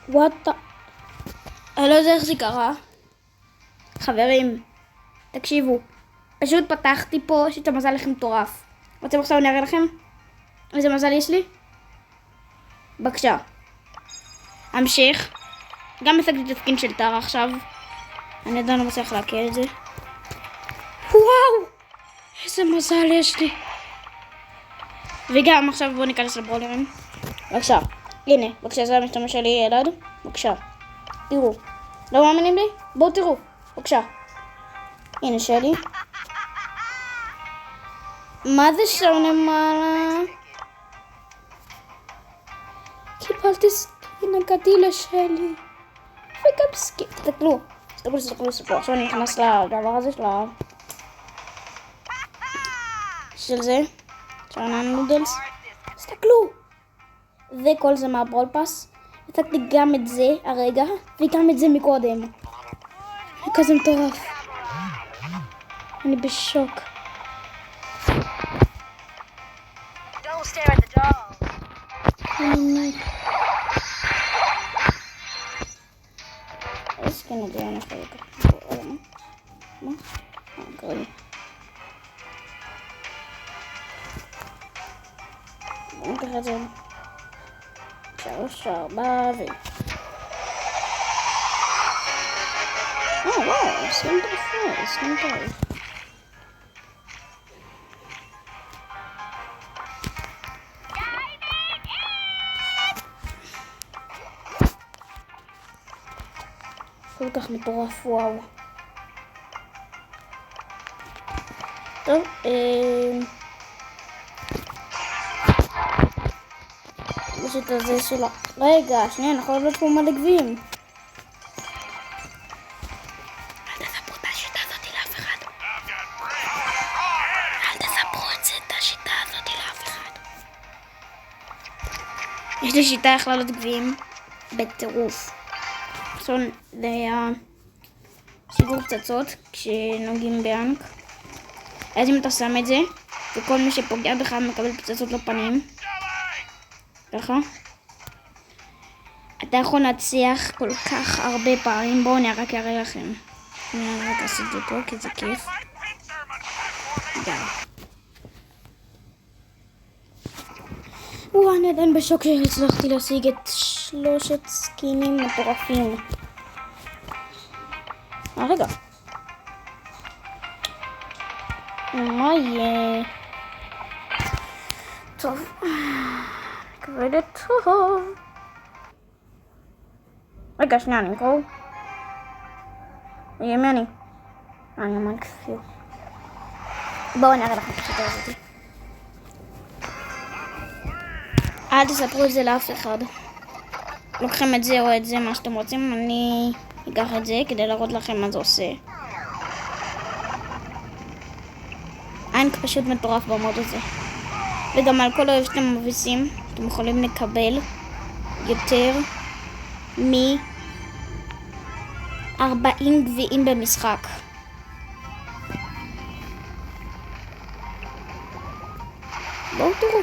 וואטה. אני לא יודע איך זה קרה. חברים, תקשיבו. פשוט פתחתי פה שיט המזל לכם מטורף. רוצים עכשיו אני אראה לכם? איזה מזל יש לי? בבקשה. אמשיך. גם השגתי את הסקין של טרה עכשיו. אני עדיין לא מצליח להקל את זה. וואו! איזה מזל יש לי. וגם עכשיו בואו ניכנס לברולרים. בבקשה. הנה, בבקשה, זה המשתמש שלי ילד. בבקשה. תראו. לא מאמינים לי? בואו תראו. בבקשה. הנה שלי. מה זה שם למעלה? קיבלתי סקין, נגעתי לשלי. וגם סקין. תסתכלו. תסתכלו. עכשיו אני נכנס לדבר הזה של זה. של הנודלס. תסתכלו. וכל זה מהברול פאס. הצגתי גם את זה הרגע, וגם את זה מקודם. זה כזה מטורף. אני בשוק. איזה כן עוד היה נפל לכך. מה? קראי. בואו נקח את זה. 3, 4 ו... וואו, סיים טוב. כל כך מטורף, וואו. טוב, יש את הזה שלו. רגע, שנייה, אנחנו עוד לא פה מלא גביעים. אל תספרו את השיטה הזאת לאף אחד. אל תספרו את השיטה הזאת לאף אחד. יש לי שיטה איך לעלות גביעים בטירוף. עכשיו זה היה שיגור פצצות כשנוגעים באנק. אז אם אתה שם את זה, וכל מי שפוגע בך מקבל פצצות לפנים. ככה. אתה יכול להצליח כל כך הרבה פעמים. בואו אני רק אראה לכם. אני רק אעשה את זה פה כי זה כיף. אני עדיין בשוק שהצלחתי להשיג את 3 סקינים מטורפים. רגע. מה יהיה? טוב. מקווה טוב. רגע, שנייה, אני אמקור. מי אני? אני אמר כפיר. בואו אני אראה לכם את השיטה הזאת. אל תספרו את זה לאף אחד. לוקחים את זה או את זה, מה שאתם רוצים. אני אקח את זה כדי להראות לכם מה זה עושה. אנק פשוט מטורף במוד הזה. וגם על כל אוהב שאתם מביסים, אתם יכולים לקבל יותר מ-40 גביעים במשחק. בואו תראו.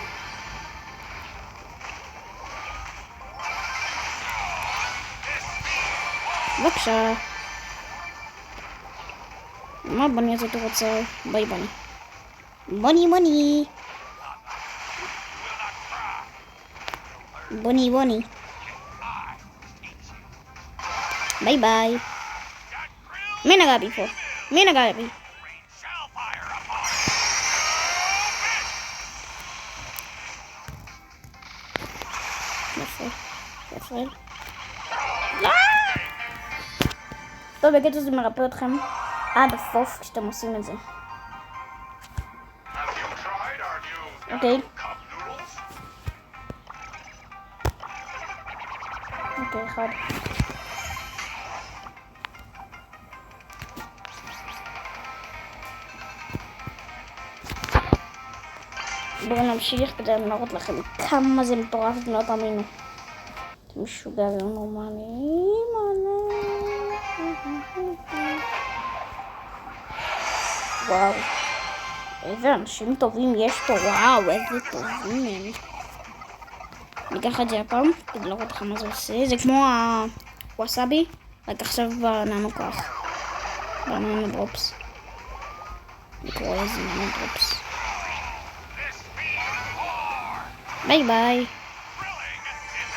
בבקשה. מה בני הזאת רוצה? ביי בני. בוני. ביי ביי. מי נגע בי פה? נפל. טוב, בקטע זה מרפא אתכם עד הסוף כשאתם עושים את זה. אוקיי, אחד. בואו נמשיך כדי להראות לכם כמה זה מטורף, אתם לא תאמינו. אתם משוגעים נורמליים. וואו, איזה אנשים טובים יש פה, וואו, איזה טובים הם. אני אקח את זה הפעם, כדי לראות לך מה זה עושה. זה כמו הווסאבי, רק עכשיו בננו כוח. בננו דרופס. נקרא לזה ננו דרופס. ביי ביי.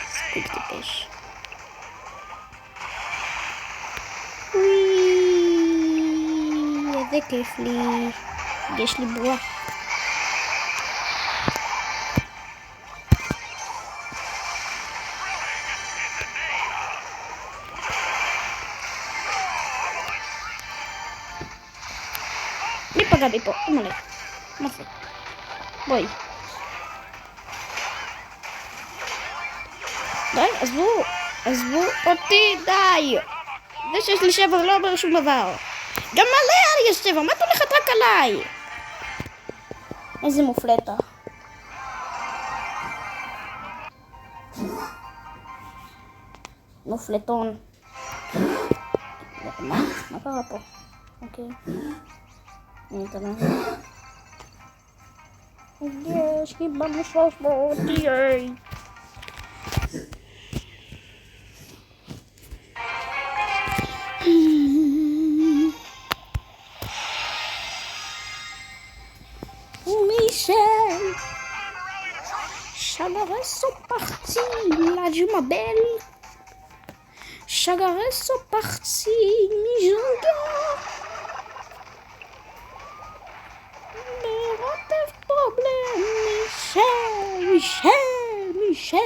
סקוק טיפש. וואי, איזה כיף לי. יש לי בועה. מי פגע בי פה? מלא. מה זה? בואי. די, עזבו אותי, די. זה שיש לי 7 לא אומר שום דבר. גם עליה יש 7, מה את הולכת רק עליי? איזה מופלטה. מופלטון. מה קרה פה? אוקיי. יש, קיבלנו 300, ייי. Michel, Chagares sont partis, là je m'appelle. Chagares sont partis, Mijanga. Mais what a problème, Michel,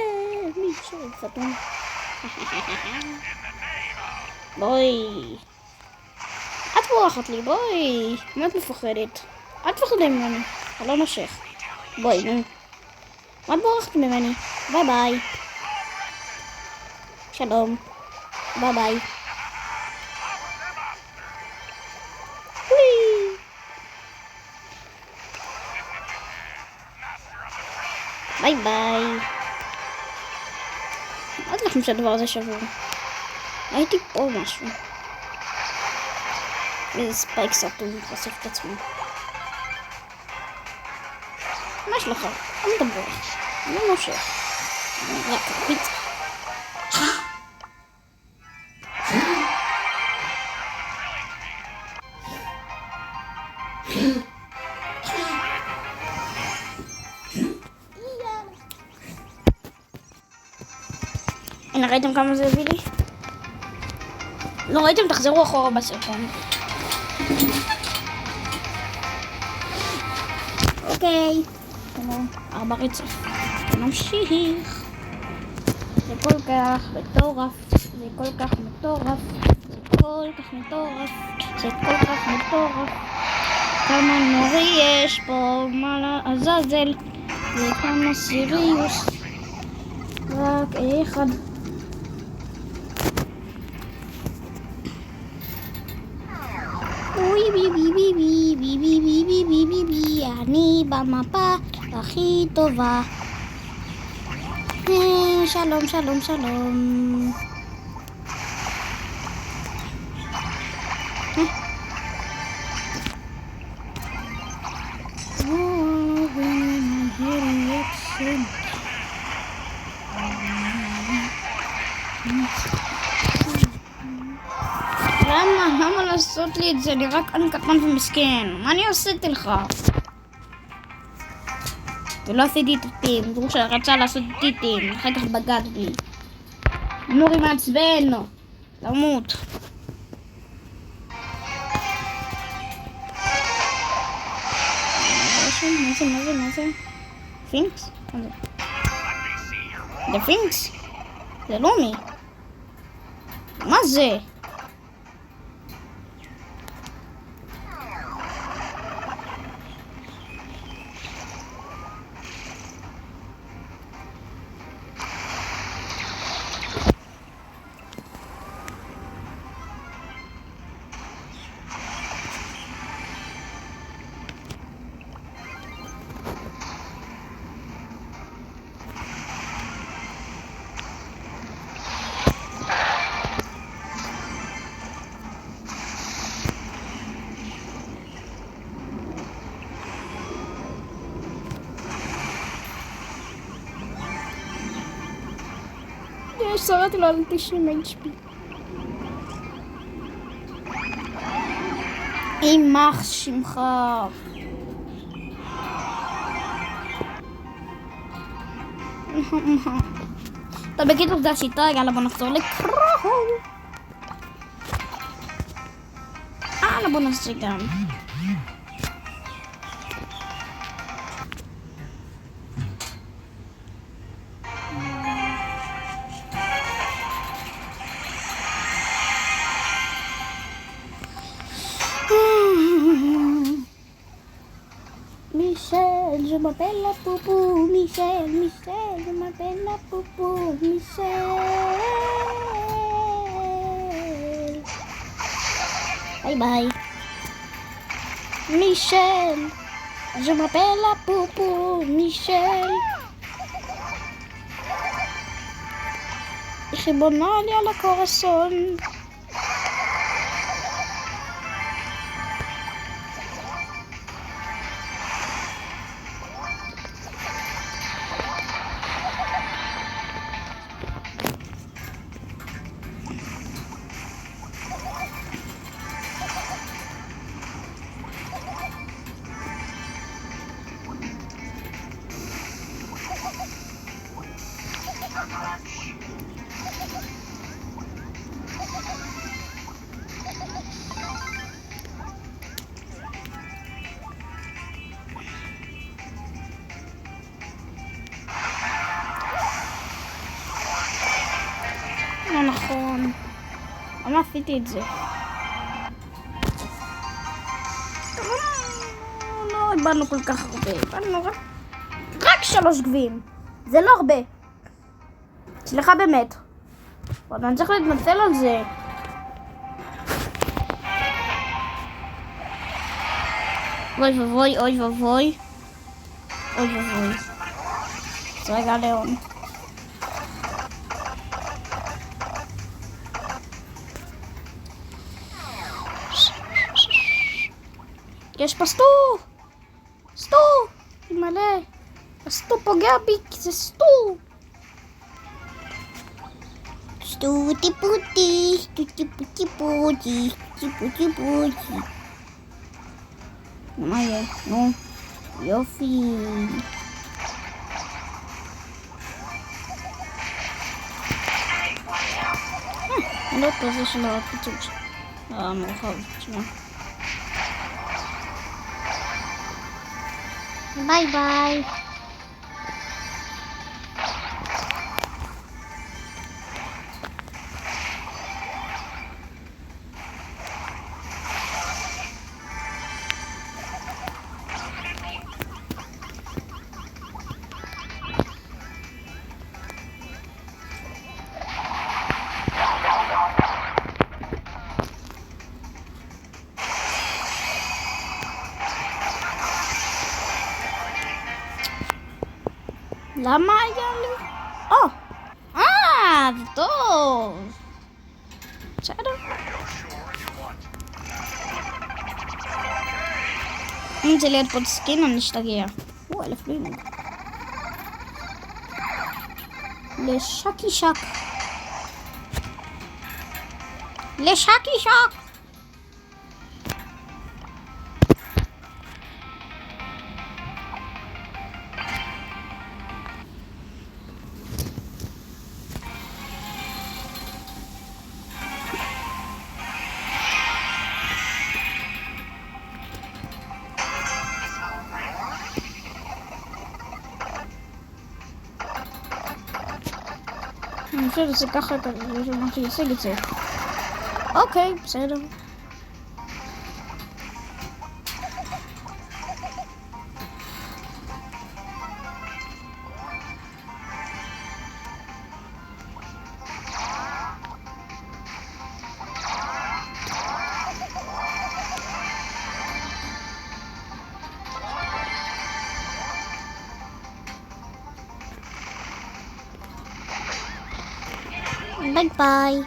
ça tombe. בואי. את בורחת לי, בואי. מה את מפחדת? אל תפחדי ממני. אני לא נושך. בואי, נו. מה את בורחת ממני? ביי ביי. שלום. ביי ביי. וואי. ביי ביי. מה את לכם שהדבר הזה שבור? הייתי פה משהו. איזה ספייק סרטון, חושף את עצמו. מה יש לך? אני מדבר. אני לא נושך. אני רק פיצה. הנה, ראיתם כמה זה הביא לי? לא ראיתם? תחזרו אחורה בסרטון. אוקיי. 4 רצף. נמשיך. זה כל כך מטורף. זה כל כך מטורף. כמה נורי יש פה, מה לעזאזל. וכמה סיריוס. רק אחד. בי, אני במפה הכי טובה. שלום. למה לעשות לי את זה? אני רק קטן ומסכן. מה אני עשיתי לך? ולא עשיתי טיטים. דרוש רצה לעשות טיטים. אחר כך בגד לי. נורי מעצבן. למות. מה זה? פינקס? מה זה? זה פינקס? זה לומי. מה זה? שרתי לו על 90 HP. יימח שמך. טוב, בקיצור זה השיטה, יאללה בוא נחזור לקרוא. יאללה בוא נעשה גם. Michel, je m'appelle la poupou. Michel, Michel, je m'appelle la poupou. Michel. Bye bye. Michel, je m'appelle la poupou. Michel. ריבונה לי על הקורסון. לא נכון. למה עשיתי את זה? לא איבדנו כל כך הרבה. איבדנו רק 3 גביעים. זה לא הרבה. סליחה באמת. אבל אני צריך להתנצל על זה. אוי ובוי, אוי ובוי. אוי ובוי. אז רגע לאון. יש פה סטו! סטו! מלא. הסטו פוגע בי כי זה סטו! סטו טיפוטי, סטו טיפוטי פוטי, טיפוטי פוטי. מה יהיה? נו, יופי. אני לא יודעת זה של הפיצוץ. המורחב, תשמע. ביי ביי. למה היה לי? זה טוב. בסדר. אם זה ליד פוד סקין אני אשתגע. 1000 בינג. לשקי שק. לשקי שק. אני חושבת שזה ככה, יש מה שישיג את זה. אוקיי, בסדר. Bye bye.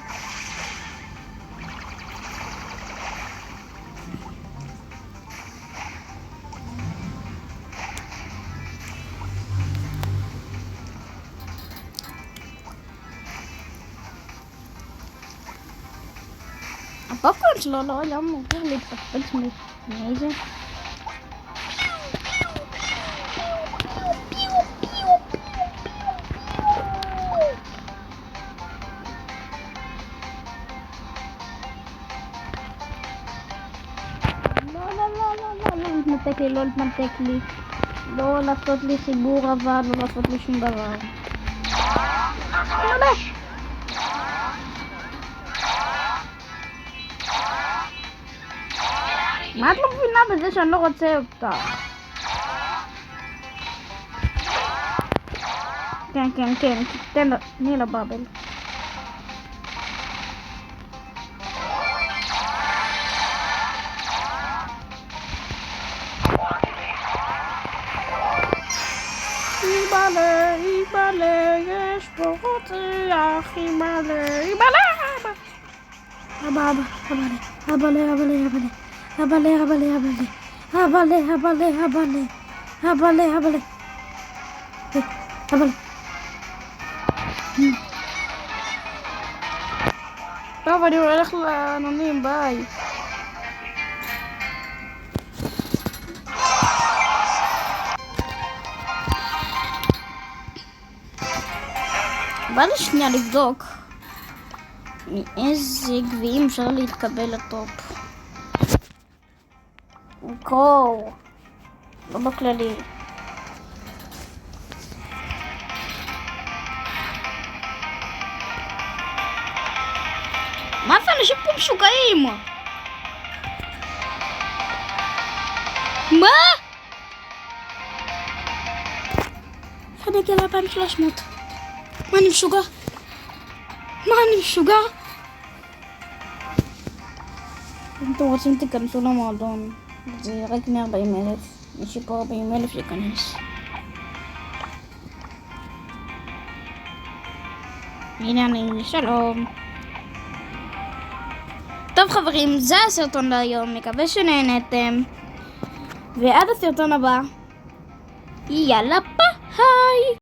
הפופקורן שלו לא היה אמור להתפצפץ מאיזה. לא להתנתק לי, לא לעשות לי חיבור אבל, לא לעשות לי שום דבר. מה את לא מבינה בזה שאני לא רוצה אותה? כן, תני לה בבל. איבאלה, יש פה רוצח, איבאלה. אבאלה. טוב, אני הולך לעננים, ביי. בא לי שנייה לבדוק מאיזה גביעים אפשר להתקבל לטופ. קור, לא בכללי. מה זה אנשים פה משוגעים? מה? אני אגיע ל-2300. מה אני משוגע? אם אתם רוצים תיכנסו למועדון. זה רק 140,000. מי שפה 40,000 ייכנס. הנה אני, שלום. טוב חברים, זה הסרטון להיום. מקווה שנהנתם. ועד הסרטון הבא. יאללה ביי.